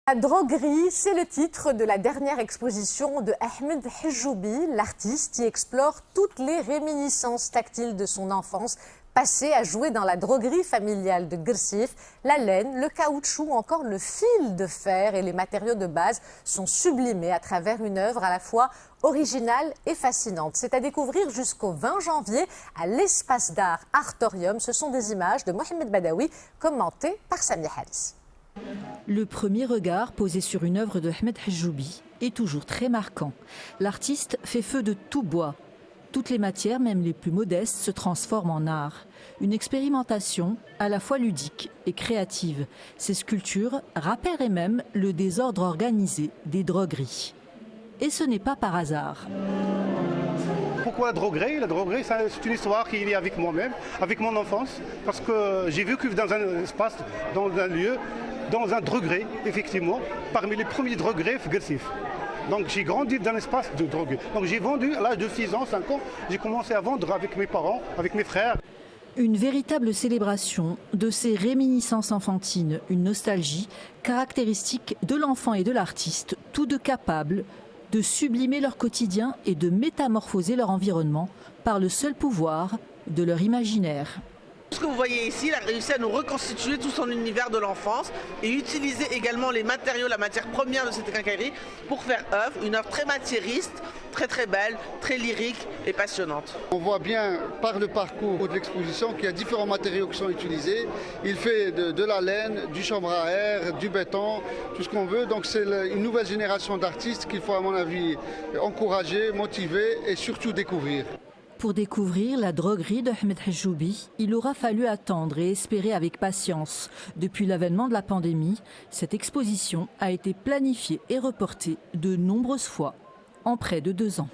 La droguerie, c'est le titre de la dernière exposition de Ahmed Hajoubi, l'artiste qui explore toutes les réminiscences tactiles de son enfance, passée à jouer dans la droguerie familiale de Gursif. La laine, le caoutchouc ou encore le fil de fer et les matériaux de base sont sublimés à travers une œuvre à la fois originale et fascinante. C'est à découvrir jusqu'au 20 janvier à l'espace d'art Artorium. Ce sont des images de Mohamed Badawi commentées par Samia Haris. Le premier regard posé sur une œuvre de Ahmed Hajoubi est toujours très marquant. L'artiste fait feu de tout bois. Toutes les matières, même les plus modestes, se transforment en art. Une expérimentation à la fois ludique et créative. Ces sculptures rappelleraient même le désordre organisé des drogueries. Et ce n'est pas par hasard. Pourquoi la droguerie? La droguerie, c'est une histoire qui est liée avec moi-même, avec mon enfance. Parce que j'ai vécu dans un espace, dans un lieu, dans un droguerie, effectivement, parmi les premiers drogueries Gursif. Donc j'ai grandi dans l'espace de drogue. Donc j'ai vendu à l'âge de 6 ans, 5 ans, j'ai commencé à vendre avec mes parents, avec mes frères. Une véritable célébration de ces réminiscences enfantines, une nostalgie caractéristique de l'enfant et de l'artiste, tous deux capables de sublimer leur quotidien et de métamorphoser leur environnement par le seul pouvoir de leur imaginaire. Ce que vous voyez ici, il a réussi à nous reconstituer tout son univers de l'enfance et utiliser également les matériaux, la matière première de cette quincaillerie pour faire une œuvre très matiériste, très belle, très lyrique et passionnante. On voit bien par le parcours de l'exposition qu'il y a différents matériaux qui sont utilisés. Il fait de la laine, du chambre à air, du béton, tout ce qu'on veut. Donc c'est une nouvelle génération d'artistes qu'il faut à mon avis encourager, motiver et surtout découvrir. Pour découvrir la droguerie de Ahmed Hajoubi, il aura fallu attendre et espérer avec patience. Depuis l'avènement de la pandémie, cette exposition a été planifiée et reportée de nombreuses fois en près de 2 ans.